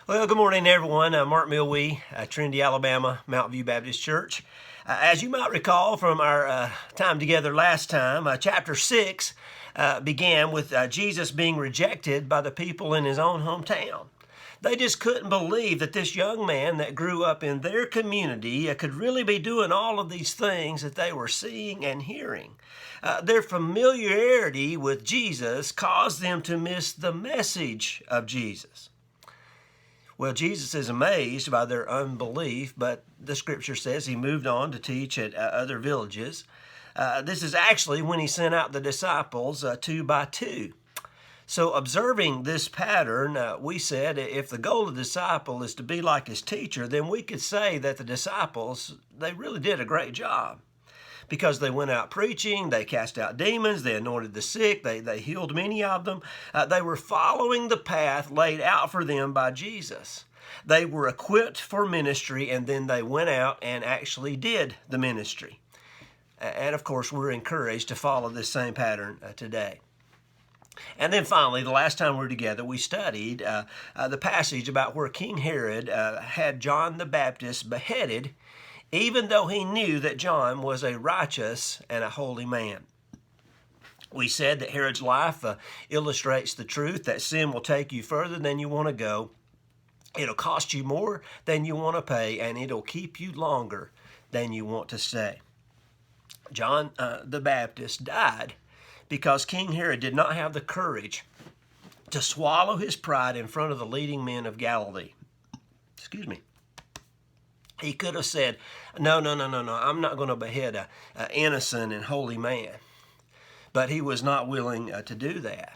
Well, good morning, everyone. Mark Milwee, Trinity, Alabama, Mountain View Baptist Church. As you might recall from our time together last time, chapter 6 began with Jesus being rejected by the people in his own hometown. They just couldn't believe that this young man that grew up in their community could really be doing all of these things that they were seeing and hearing. Their familiarity with Jesus caused them to miss the message of Jesus. Well, Jesus is amazed by their unbelief, but the scripture says he moved on to teach at other villages. This is actually when he sent out the disciples two by two. So observing this pattern, we said if the goal of the disciple is to be like his teacher, then we could say that the disciples, they really did a great job. Because they went out preaching, they cast out demons, they anointed the sick, they healed many of them. They were following the path laid out for them by Jesus. They were equipped for ministry, and then they went out and actually did the ministry. And of course, we're encouraged to follow this same pattern today. And then finally, the last time we were together, we studied the passage about where King Herod had John the Baptist beheaded, even though he knew that John was a righteous and a holy man. We said that Herod's life illustrates the truth that sin will take you further than you want to go. It'll cost you more than you want to pay, and it'll keep you longer than you want to stay. John the Baptist died because King Herod did not have the courage to swallow his pride in front of the leading men of Galilee. Excuse me. He could have said, no, I'm not going to behead an innocent and holy man. But he was not willing to do that.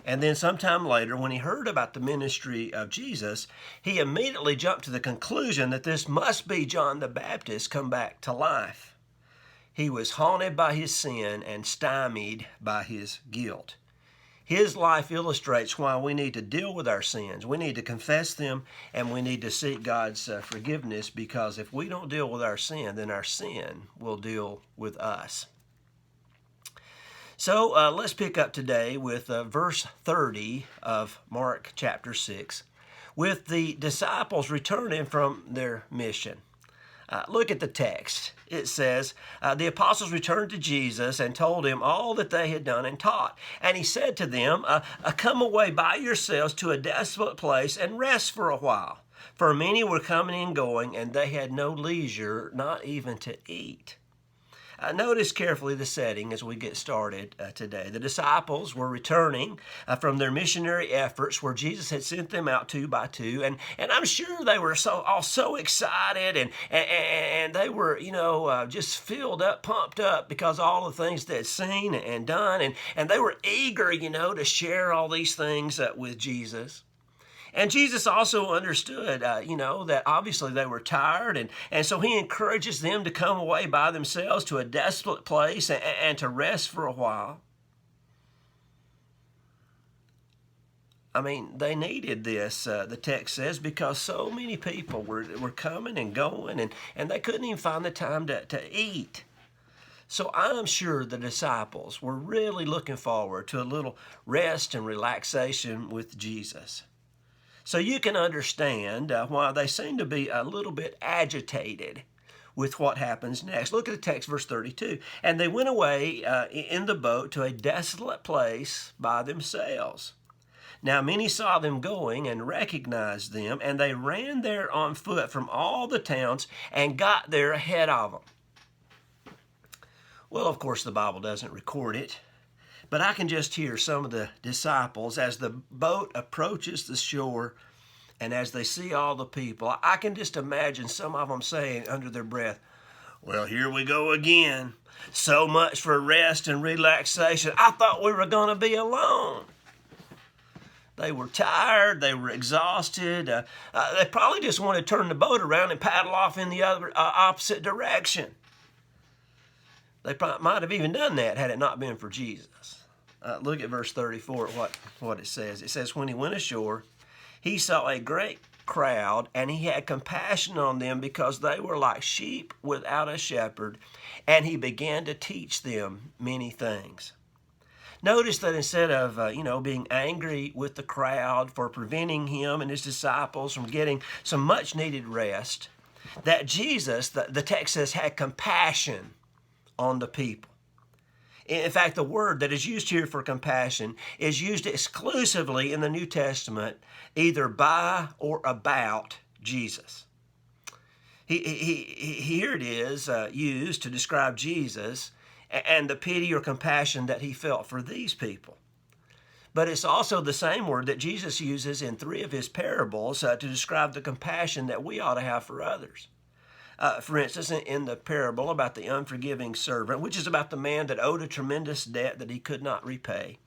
And then sometime later, when he heard about the ministry of Jesus, he immediately jumped to the conclusion that this must be John the Baptist come back to life. He was haunted by his sin and stymied by his guilt. His life illustrates why we need to deal with our sins. We need to confess them, and we need to seek God's forgiveness, because if we don't deal with our sin, then our sin will deal with us. So let's pick up today with verse 30 of Mark chapter 6, with the disciples returning from their mission. Look at the text. It says, the apostles returned to Jesus and told him all that they had done and taught. And he said to them, come away by yourselves to a desolate place and rest for a while. For many were coming and going, and they had no leisure, not even to eat. Notice carefully the setting as we get started today. The disciples were returning from their missionary efforts where Jesus had sent them out two by two. And I'm sure they were all so excited and they were, just filled up, pumped up because all the things they'd seen and done. And they were eager, to share all these things with Jesus. And Jesus also understood, that obviously they were tired. And so he encourages them to come away by themselves to a desolate place and to rest for a while. I mean, they needed this, the text says, because so many people were coming and going, and they couldn't even find the time to eat. So I'm sure the disciples were really looking forward to a little rest and relaxation with Jesus. So you can understand why they seem to be a little bit agitated with what happens next. Look at the text, verse 32. And they went away in the boat to a desolate place by themselves. Now many saw them going and recognized them, and they ran there on foot from all the towns and got there ahead of them. Well, of course, the Bible doesn't record it. But I can just hear some of the disciples as the boat approaches the shore and as they see all the people. I can just imagine some of them saying under their breath, well, here we go again. So much for rest and relaxation. I thought we were going to be alone. They were tired. They were exhausted. They probably just wanted to turn the boat around and paddle off in the other opposite direction. They might have even done that had it not been for Jesus. Look at verse 34, what it says. It says, when he went ashore, he saw a great crowd, and he had compassion on them because they were like sheep without a shepherd, and he began to teach them many things. Notice that instead of, being angry with the crowd for preventing him and his disciples from getting some much needed rest, that Jesus, the text says, had compassion on the people. In fact, the word that is used here for compassion is used exclusively in the New Testament, either by or about Jesus. Here it is used to describe Jesus and the pity or compassion that he felt for these people. But it's also the same word that Jesus uses in 3 of his parables to describe the compassion that we ought to have for others. For instance, in the parable about the unforgiving servant, which is about the man that owed a tremendous debt that he could not repay,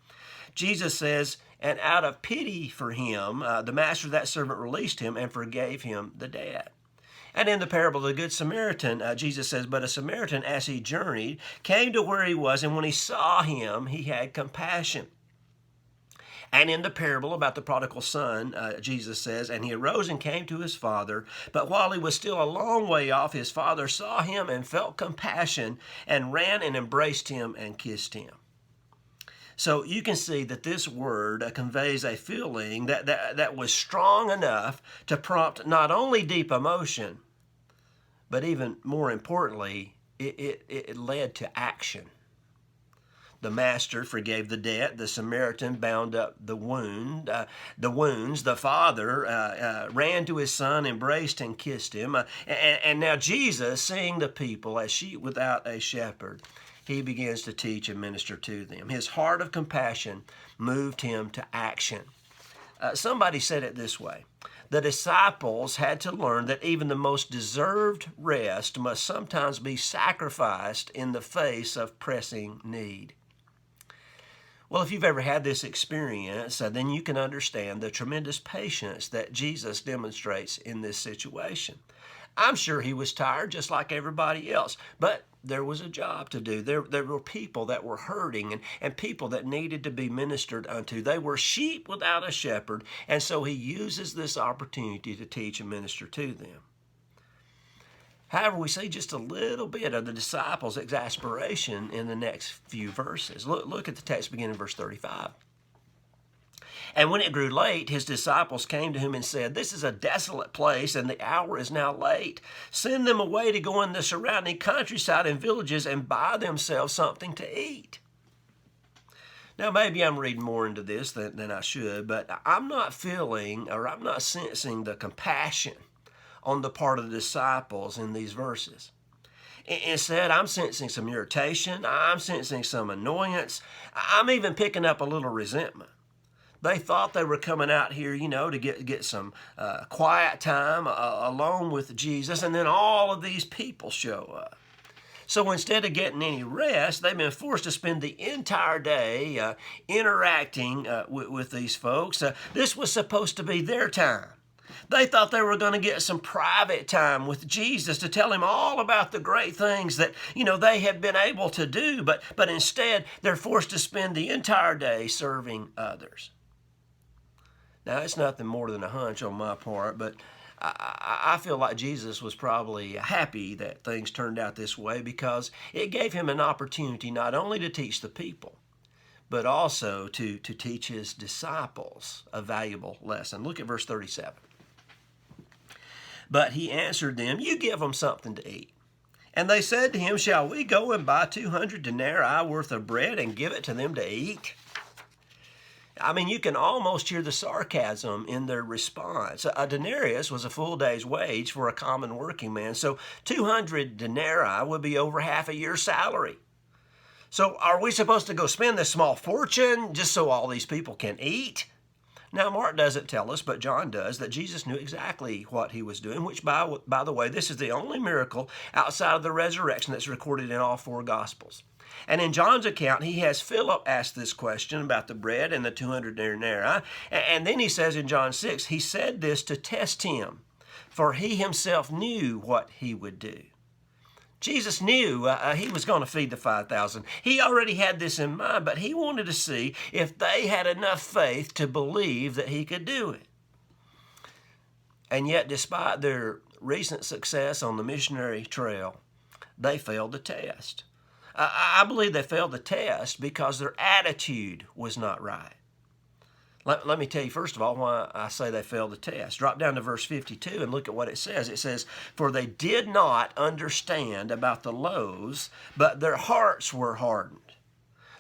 Jesus says, and out of pity for him, the master of that servant released him and forgave him the debt. And in the parable of the Good Samaritan, Jesus says, but a Samaritan, as he journeyed, came to where he was, and when he saw him, he had compassion. And in the parable about the prodigal son, Jesus says, and he arose and came to his father, but while he was still a long way off, his father saw him and felt compassion and ran and embraced him and kissed him. So you can see that this word conveys a feeling that was strong enough to prompt not only deep emotion, but even more importantly, it led to action. The master forgave the debt. The Samaritan bound up the wounds. The father ran to his son, embraced and kissed him. And now Jesus, seeing the people as sheep without a shepherd, he begins to teach and minister to them. His heart of compassion moved him to action. Somebody said it this way: the disciples had to learn that even the most deserved rest must sometimes be sacrificed in the face of pressing need. Well, if you've ever had this experience, then you can understand the tremendous patience that Jesus demonstrates in this situation. I'm sure he was tired just like everybody else, but there was a job to do. There were people that were hurting and people that needed to be ministered unto. They were sheep without a shepherd, and so he uses this opportunity to teach and minister to them. However, we see just a little bit of the disciples' exasperation in the next few verses. Look at the text beginning in verse 35. And when it grew late, his disciples came to him and said, this is a desolate place, and the hour is now late. Send them away to go in the surrounding countryside and villages and buy themselves something to eat. Now, maybe I'm reading more into this than I should, but I'm not feeling, or I'm not sensing the compassion on the part of the disciples in these verses. Instead, I'm sensing some irritation. I'm sensing some annoyance. I'm even picking up a little resentment. They thought they were coming out here, to get some quiet time alone with Jesus, and then all of these people show up. So instead of getting any rest, they've been forced to spend the entire day interacting with these folks. This was supposed to be their time. They thought they were going to get some private time with Jesus to tell him all about the great things that, they had been able to do. But instead, they're forced to spend the entire day serving others. Now, it's nothing more than a hunch on my part, but I feel like Jesus was probably happy that things turned out this way because it gave him an opportunity not only to teach the people, but also to teach his disciples a valuable lesson. Look at verse 37. But he answered them, you give them something to eat. And they said to him, shall we go and buy 200 denarii worth of bread and give it to them to eat? I mean, you can almost hear the sarcasm in their response. A denarius was a full day's wage for a common working man, so 200 denarii would be over half a year's salary. So are we supposed to go spend this small fortune just so all these people can eat? Now, Mark doesn't tell us, but John does, that Jesus knew exactly what he was doing, which, by the way, this is the only miracle outside of the resurrection that's recorded in all 4 Gospels. And in John's account, he has Philip ask this question about the bread and the 200 denarii. And then he says in John 6, he said this to test him, for he himself knew what he would do. Jesus knew he was going to feed the 5,000. He already had this in mind, but he wanted to see if they had enough faith to believe that he could do it. And yet, despite their recent success on the missionary trail, they failed the test. I believe they failed the test because their attitude was not right. Let me tell you, first of all, why I say they failed the test. Drop down to verse 52 and look at what it says. It says, "For they did not understand about the loaves, but their hearts were hardened."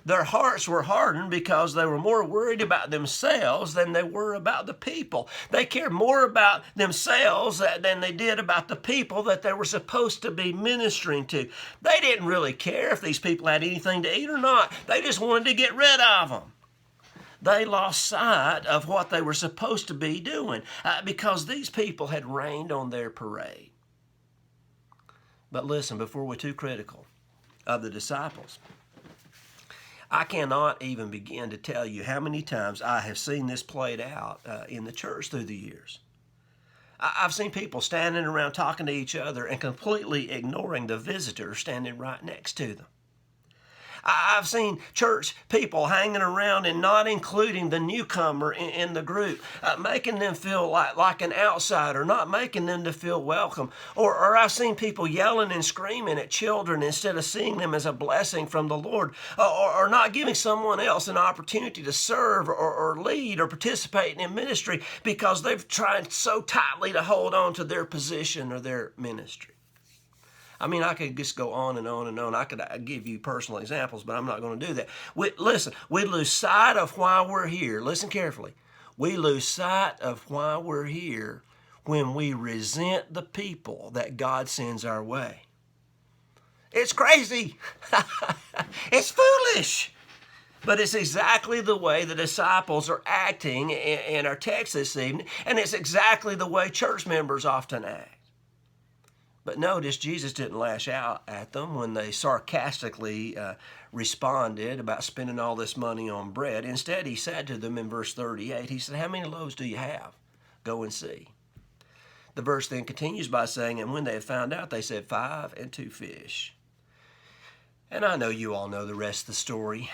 Their hearts were hardened because they were more worried about themselves than they were about the people. They cared more about themselves than they did about the people that they were supposed to be ministering to. They didn't really care if these people had anything to eat or not. They just wanted to get rid of them. They lost sight of what they were supposed to be doing because these people had rained on their parade. But listen, before we're too critical of the disciples, I cannot even begin to tell you how many times I have seen this played out in the church through the years. I've seen people standing around talking to each other and completely ignoring the visitor standing right next to them. I've seen church people hanging around and not including the newcomer in the group, making them feel like an outsider, not making them to feel welcome. Or I've seen people yelling and screaming at children instead of seeing them as a blessing from the Lord, or not giving someone else an opportunity to serve or lead or participate in ministry because they've tried so tightly to hold on to their position or their ministry. I mean, I could just go on and on and on. I could give you personal examples, but I'm not going to do that. We lose sight of why we're here. Listen carefully. We lose sight of why we're here when we resent the people that God sends our way. It's crazy. It's foolish. But it's exactly the way the disciples are acting in our text this evening, and it's exactly the way church members often act. But notice Jesus didn't lash out at them when they sarcastically responded about spending all this money on bread. Instead, he said to them in verse 38, he said, "How many loaves do you have? Go and see." The verse then continues by saying, "And when they had found out, they said, 5 and 2 fish." And I know you all know the rest of the story.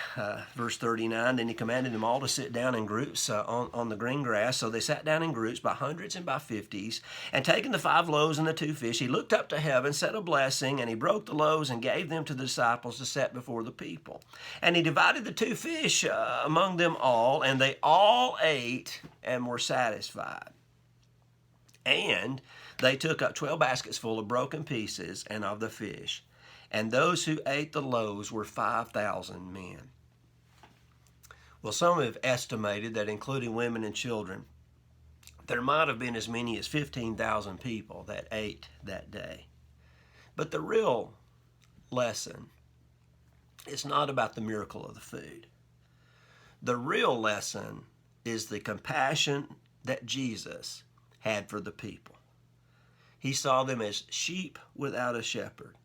Verse 39, then he commanded them all to sit down in groups on the green grass. So they sat down in groups by hundreds and by 50s. And taking the 5 loaves and the 2 fish, he looked up to heaven, said a blessing, and he broke the loaves and gave them to the disciples to set before the people. And he divided the 2 fish among them all, and they all ate and were satisfied. And they took up 12 baskets full of broken pieces and of the fish. And those who ate the loaves were 5,000 men. Well, some have estimated that including women and children, there might have been as many as 15,000 people that ate that day. But the real lesson is not about the miracle of the food. The real lesson is the compassion that Jesus had for the people. He saw them as sheep without a shepherd.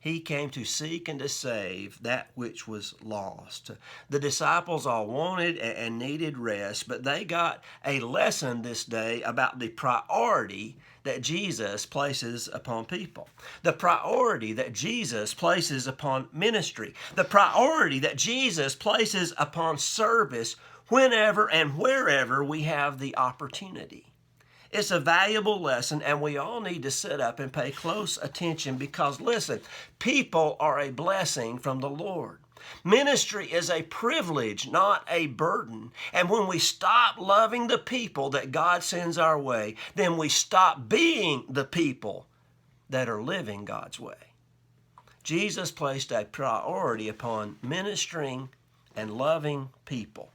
He came to seek and to save that which was lost. The disciples all wanted and needed rest, but they got a lesson this day about the priority that Jesus places upon people. The priority that Jesus places upon ministry. The priority that Jesus places upon service whenever and wherever we have the opportunity. It's a valuable lesson, and we all need to sit up and pay close attention because, listen, people are a blessing from the Lord. Ministry is a privilege, not a burden. And when we stop loving the people that God sends our way, then we stop being the people that are living God's way. Jesus placed a priority upon ministering and loving people,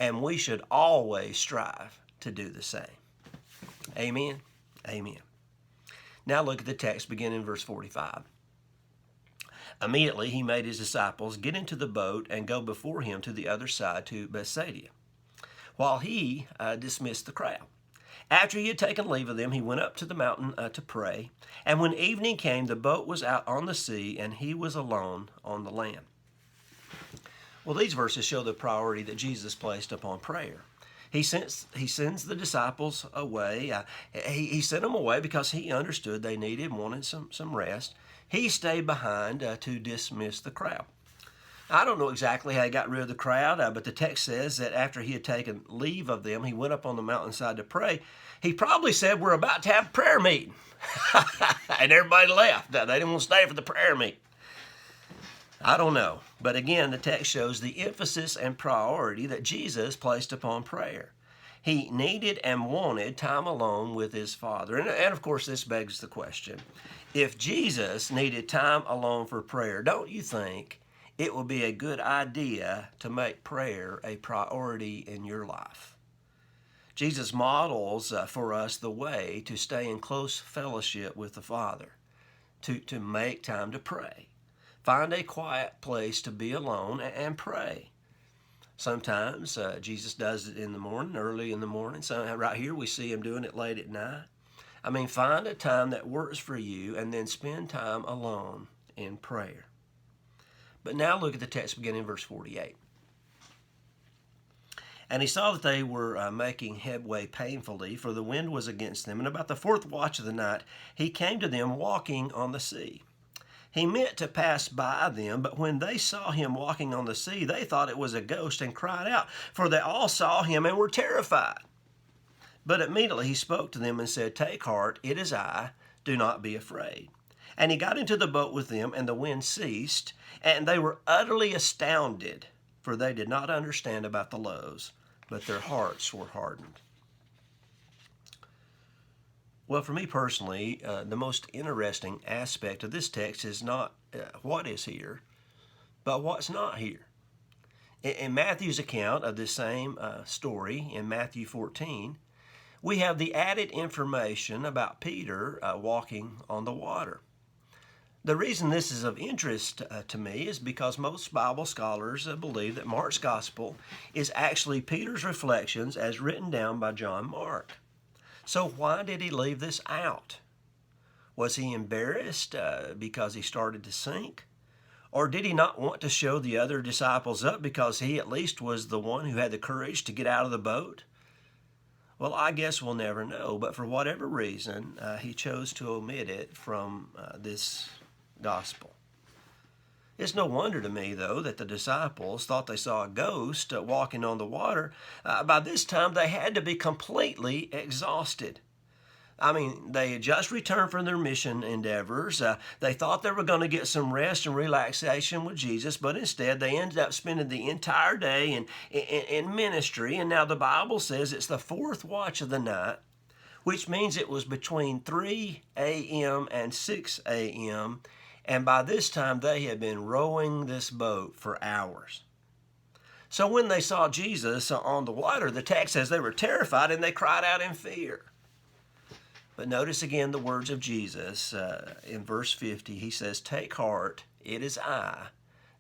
and we should always strive to do the same. Amen. Amen. Now look at the text beginning in verse 45. Immediately he made his disciples get into the boat and go before him to the other side to Bethsaida, while he dismissed the crowd. After he had taken leave of them, he went up to the mountain to pray. And when evening came, the boat was out on the sea, and he was alone on the land. Well, these verses show the priority that Jesus placed upon prayer. He sends the disciples away. He sent them away because he understood they needed and wanted some rest. He stayed behind to dismiss the crowd. I don't know exactly how he got rid of the crowd, but the text says that after he had taken leave of them, he went up on the mountainside to pray. He probably said, "We're about to have a prayer meeting." And everybody left. They didn't want to stay for the prayer meeting. I don't know. But again, the text shows the emphasis and priority that Jesus placed upon prayer. He needed and wanted time alone with his Father. And of course, this begs the question, if Jesus needed time alone for prayer, don't you think it would be a good idea to make prayer a priority in your life? Jesus models for us the way to stay in close fellowship with the Father, to make time to pray. Find a quiet place to be alone and pray. Sometimes Jesus does it in the morning, early in the morning. So right here we see him doing it late at night. I mean, find a time that works for you and then spend time alone in prayer. But now look at the text beginning in verse 48. And he saw that they were making headway painfully, for the wind was against them. And about the fourth watch of the night, he came to them walking on the sea. He meant to pass by them, but when they saw him walking on the sea, they thought it was a ghost and cried out, for they all saw him and were terrified. But immediately he spoke to them and said, "Take heart, it is I, do not be afraid." And he got into the boat with them, and the wind ceased, and they were utterly astounded, for they did not understand about the loaves, but their hearts were hardened. Well, for me personally, the most interesting aspect of this text is not what is here, but what's not here. In Matthew's account of this same story, in Matthew 14, we have the added information about Peter walking on the water. The reason this is of interest to me is because most Bible scholars believe that Mark's gospel is actually Peter's reflections as written down by John Mark. So why did he leave this out? Was he embarrassed because he started to sink? Or did he not want to show the other disciples up because he at least was the one who had the courage to get out of the boat? Well, I guess we'll never know, but for whatever reason, he chose to omit it from this gospel. It's no wonder to me, though, that the disciples thought they saw a ghost walking on the water. By this time, they had to be completely exhausted. I mean, they had just returned from their mission endeavors. They thought they were going to get some rest and relaxation with Jesus, but instead they ended up spending the entire day in ministry. And now the Bible says it's the fourth watch of the night, which means it was between 3 a.m. and 6 a.m., and by this time, they had been rowing this boat for hours. So when they saw Jesus on the water, the text says they were terrified and they cried out in fear. But notice again the words of Jesus in verse 50. He says, "Take heart, it is I.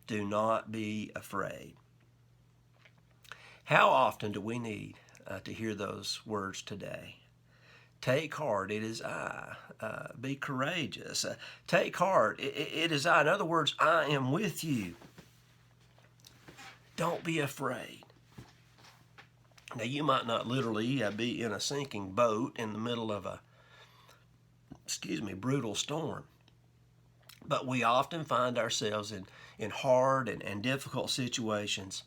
Do not be afraid." How often do we need to hear those words today? Take heart, it is I. Be courageous. Take heart, it is I. In other words, I am with you. Don't be afraid. Now, you might not literally be in a sinking boat in the middle of a, brutal storm. But we often find ourselves in hard and difficult situations.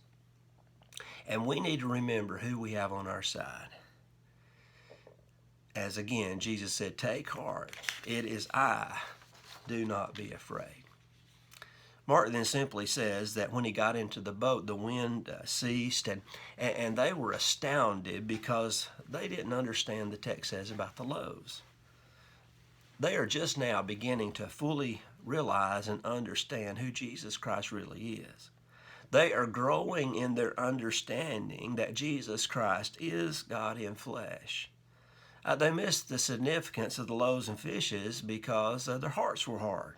And we need to remember who we have on our side. As again, Jesus said, "Take heart, it is I, do not be afraid." Mark then simply says that when he got into the boat, the wind ceased, and they were astounded because they didn't understand the text says about the loaves. They are just now beginning to fully realize and understand who Jesus Christ really is. They are growing in their understanding that Jesus Christ is God in flesh. They missed the significance of the loaves and fishes because their hearts were hard.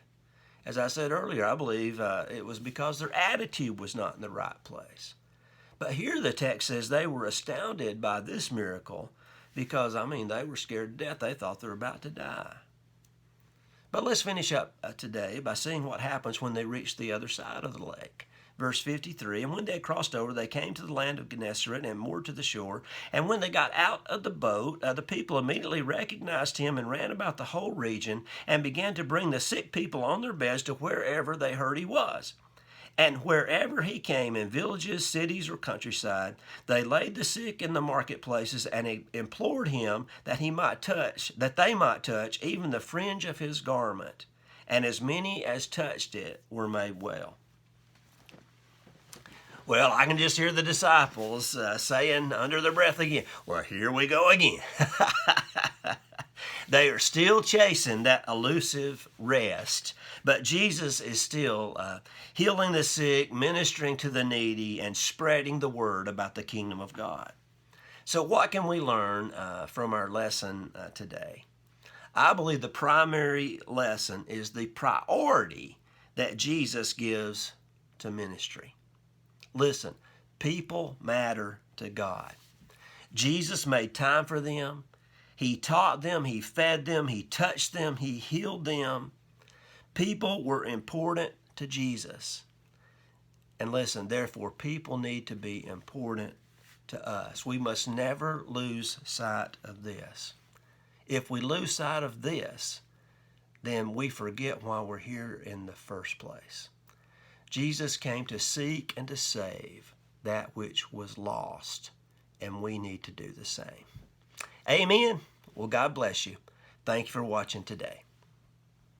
As I said earlier, I believe it was because their attitude was not in the right place. But here the text says they were astounded by this miracle because, they were scared to death. They thought they were about to die. But let's finish up today by seeing what happens when they reach the other side of the lake. Verse 53, "And when they had crossed over, they came to the land of Gennesaret and moored to the shore. And when they got out of the boat, the people immediately recognized him and ran about the whole region and began to bring the sick people on their beds to wherever they heard he was. And wherever he came, in villages, cities, or countryside, they laid the sick in the marketplaces and implored him that they might touch even the fringe of his garment. And as many as touched it were made well." Well, I can just hear the disciples saying under their breath again, well, here we go again. They are still chasing that elusive rest, but Jesus is still healing the sick, ministering to the needy, and spreading the word about the kingdom of God. So what can we learn from our lesson today? I believe the primary lesson is the priority that Jesus gives to ministry. Listen, people matter to God. Jesus made time for them. He taught them, he fed them, he touched them, he healed them. People were important to Jesus. And listen, therefore, people need to be important to us. We must never lose sight of this. If we lose sight of this, then we forget why we're here in the first place. Jesus came to seek and to save that which was lost, and we need to do the same. Amen. Well, God bless you. Thank you for watching today.